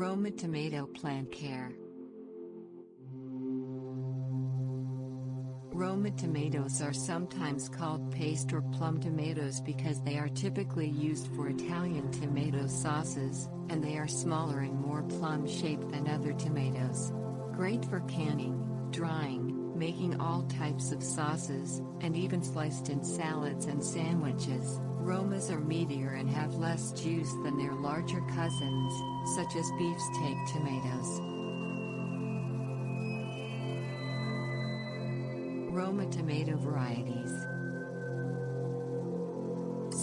Roma tomato plant care. Roma tomatoes are sometimes called paste or plum tomatoes because they are typically used for Italian tomato sauces, and they are smaller and more plum-shaped than other tomatoes. Great for canning, drying, making all types of sauces, and even sliced in salads and sandwiches. Romas are meatier and have less juice than their larger cousins, such as beefsteak tomatoes. Roma tomato varieties.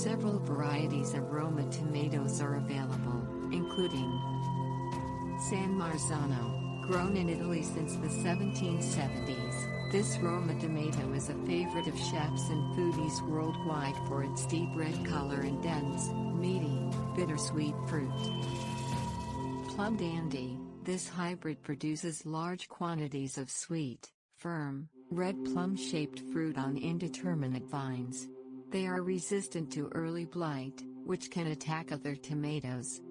Several varieties of Roma tomatoes are available, including San Marzano, grown in Italy since the 1770s. This Roma tomato is a favorite of chefs and foodies worldwide for its deep red color and dense, meaty, bittersweet fruit. Plum Dandy, this hybrid produces large quantities of sweet, firm, red plum-shaped fruit on indeterminate vines. They are resistant to early blight, which can attack other tomatoes.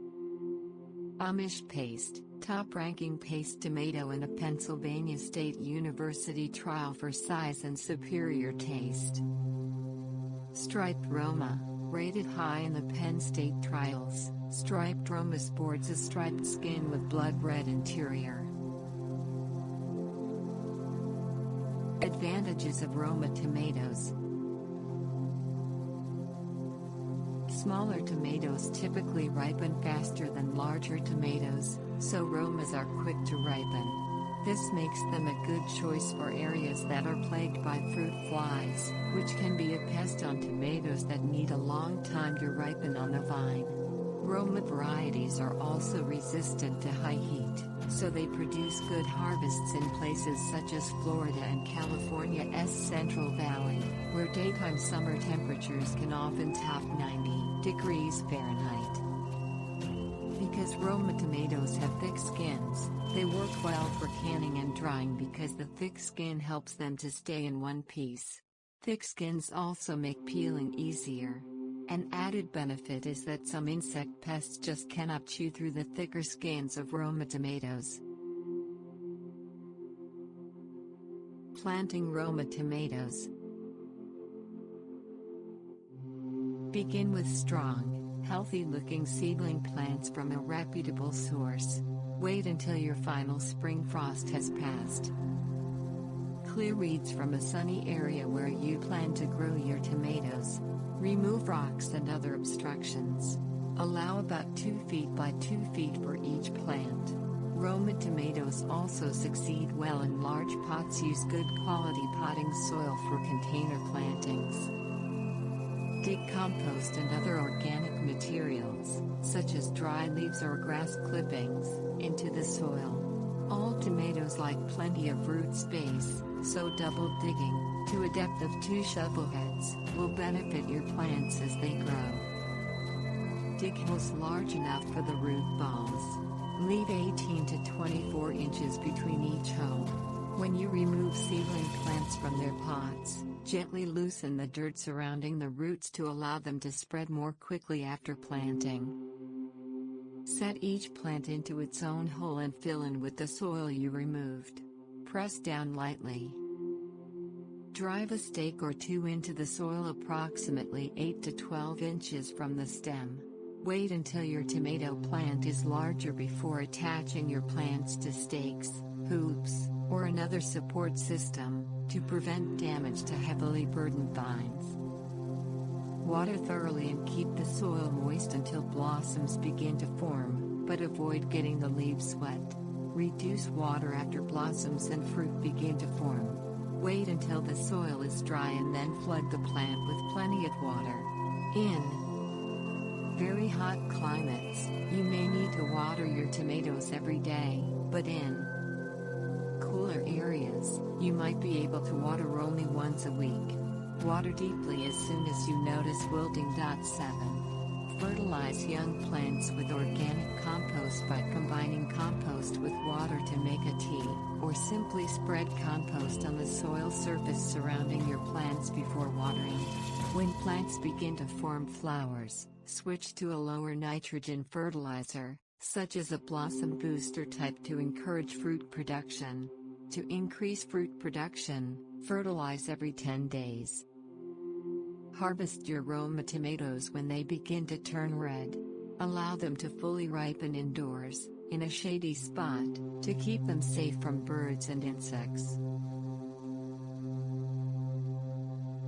Amish Paste, top-ranking paste tomato in a Pennsylvania State University trial for size and superior taste. Striped Roma, rated high in the Penn State trials. Striped Roma sports a striped skin with blood red interior. Advantages of Roma tomatoes. Smaller tomatoes typically ripen faster than larger tomatoes, so Romas are quick to ripen. This makes them a good choice for areas that are plagued by fruit flies, which can be a pest on tomatoes that need a long time to ripen on the vine. Roma varieties are also resistant to high heat, so they produce good harvests in places such as Florida and California's Central Valley, where daytime summer temperatures can often top 90 degrees Fahrenheit. Because Roma tomatoes have thick skins, they work well for canning and drying because the thick skin helps them to stay in one piece. Thick skins also make peeling easier. An added benefit is that some insect pests just cannot chew through the thicker skins of Roma tomatoes. Planting Roma tomatoes. Begin with strong, healthy-looking seedling plants from a reputable source. Wait until your final spring frost has passed. Clear weeds from a sunny area where you plan to grow your tomatoes. Remove rocks and other obstructions. Allow about 2 feet by 2 feet for each plant. Roma tomatoes also succeed well in large pots. Use good quality potting soil for container plantings. Dig compost and other organic materials, such as dry leaves or grass clippings, into the soil. All tomatoes like plenty of root space, so double digging, to a depth of 2 shovel heads, will benefit your plants as they grow. Dig holes large enough for the root balls. Leave 18 to 24 inches between each hole. When you remove seedling plants from their pots, gently loosen the dirt surrounding the roots to allow them to spread more quickly after planting. Set each plant into its own hole and fill in with the soil you removed. Press down lightly. Drive a stake or 2 into the soil approximately 8 to 12 inches from the stem. Wait until your tomato plant is larger before attaching your plants to stakes, hoops, or another support system, to prevent damage to heavily burdened vines. Water thoroughly and keep the soil moist until blossoms begin to form, but avoid getting the leaves wet. Reduce water after blossoms and fruit begin to form. Wait until the soil is dry and then flood the plant with plenty of water. In very hot climates, you may need to water your tomatoes every day, but in cooler areas, you might be able to water only once a week. Water deeply as soon as you notice wilting. 7. Fertilize young plants with organic compost by combining compost with water to make a tea, or simply spread compost on the soil surface surrounding your plants before watering. When plants begin to form flowers, switch to a lower nitrogen fertilizer, such as a blossom booster type to encourage fruit production. To increase fruit production, fertilize every 10 days. Harvest your Roma tomatoes when they begin to turn red. Allow them to fully ripen indoors, in a shady spot, to keep them safe from birds and insects.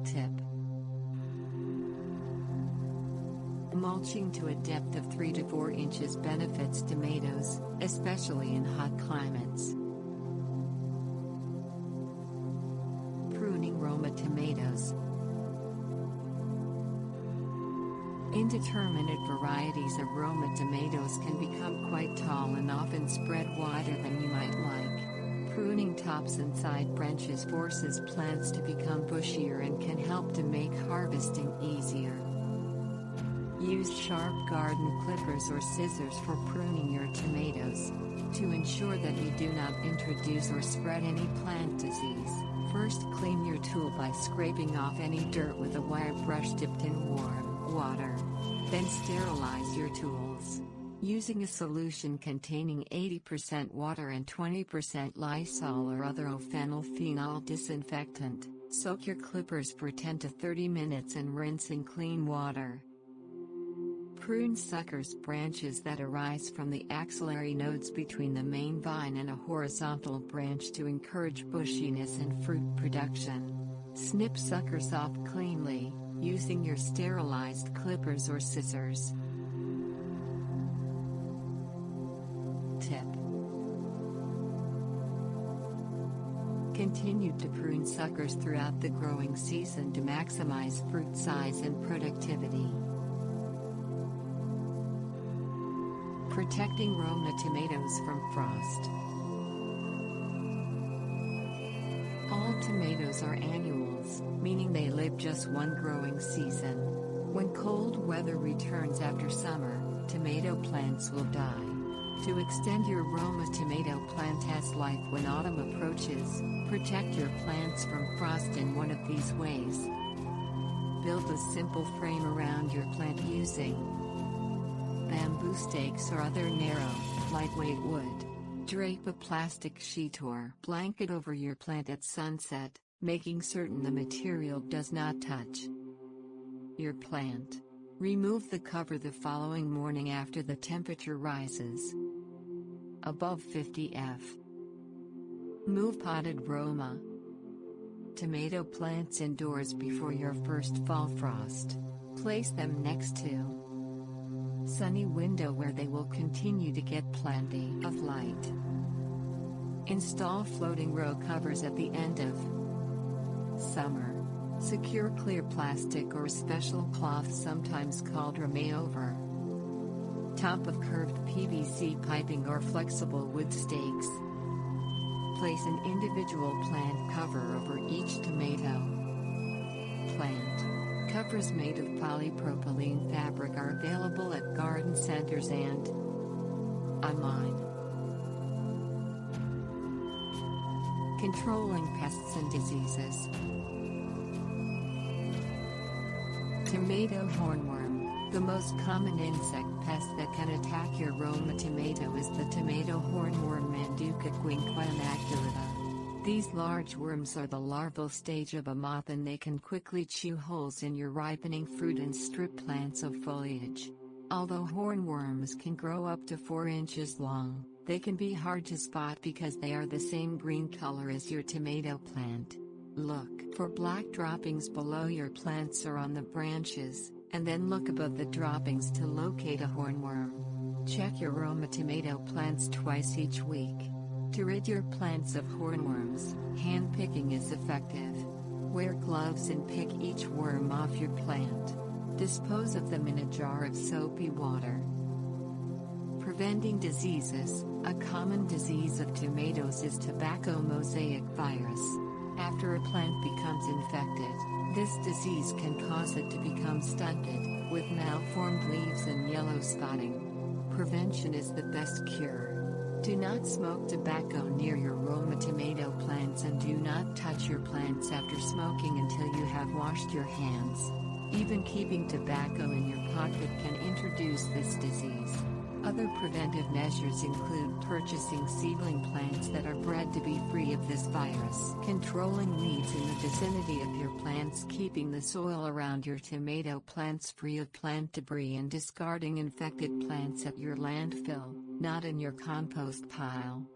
Tip: mulching to a depth of 3 to 4 inches benefits tomatoes, especially in hot climates. Pruning Roma tomatoes. Indeterminate varieties of Roma tomatoes can become quite tall and often spread wider than you might like. Pruning tops and side branches forces plants to become bushier and can help to make harvesting easier. Use sharp garden clippers or scissors for pruning your tomatoes. To ensure that you do not introduce or spread any plant disease, first clean your tool by scraping off any dirt with a wire brush dipped in warm water. Then sterilize your tools. Using a solution containing 80% water and 20% Lysol or other phenol disinfectant, soak your clippers for 10 to 30 minutes and rinse in clean water. Prune suckers branches that arise from the axillary nodes between the main vine and a horizontal branch to encourage bushiness and fruit production. Snip suckers off cleanly, using your sterilized clippers or scissors. Tip: continue to prune suckers throughout the growing season to maximize fruit size and productivity. Protecting Roma tomatoes from frost. All tomatoes are annuals, meaning they live just one growing season. When cold weather returns after summer, tomato plants will die. To extend your Roma tomato plant's life when autumn approaches, protect your plants from frost in one of these ways. Build a simple frame around your plant using bamboo stakes or other narrow, lightweight wood. Drape a plastic sheet or blanket over your plant at sunset, making certain the material does not touch your plant. Remove the cover the following morning after the temperature rises above 50 F. Move potted Roma tomato plants indoors before your first fall frost. Place them next to sunny window where they will continue to get plenty of light. Install floating row covers at the end of summer. Secure clear plastic or special cloth, sometimes called Roma, over top of curved PVC piping or flexible wood stakes. Place an individual plant cover over each tomato plant. Covers made of polypropylene fabric are available at garden centers and online. Controlling pests and diseases. Tomato hornworm. The most common insect pest that can attack your Roma tomato is the tomato hornworm Manduca quinquamaculata. These large worms are the larval stage of a moth, and they can quickly chew holes in your ripening fruit and strip plants of foliage. Although hornworms can grow up to 4 inches long, they can be hard to spot because they are the same green color as your tomato plant. Look for black droppings below your plants or on the branches, and then look above the droppings to locate a hornworm. Check your Roma tomato plants twice each week. To rid your plants of hornworms, hand picking is effective. Wear gloves and pick each worm off your plant. Dispose of them in a jar of soapy water. Preventing diseases. A common disease of tomatoes is tobacco mosaic virus. After a plant becomes infected, this disease can cause it to become stunted, with malformed leaves and yellow spotting. Prevention is the best cure. Do not smoke tobacco near your Roma tomato plants, and do not touch your plants after smoking until you have washed your hands. Even keeping tobacco in your pocket can introduce this disease. Other preventive measures include purchasing seedling plants that are bred to be free of this virus, controlling weeds in the vicinity of your plants, keeping the soil around your tomato plants free of plant debris, and discarding infected plants at your landfill, not in your compost pile.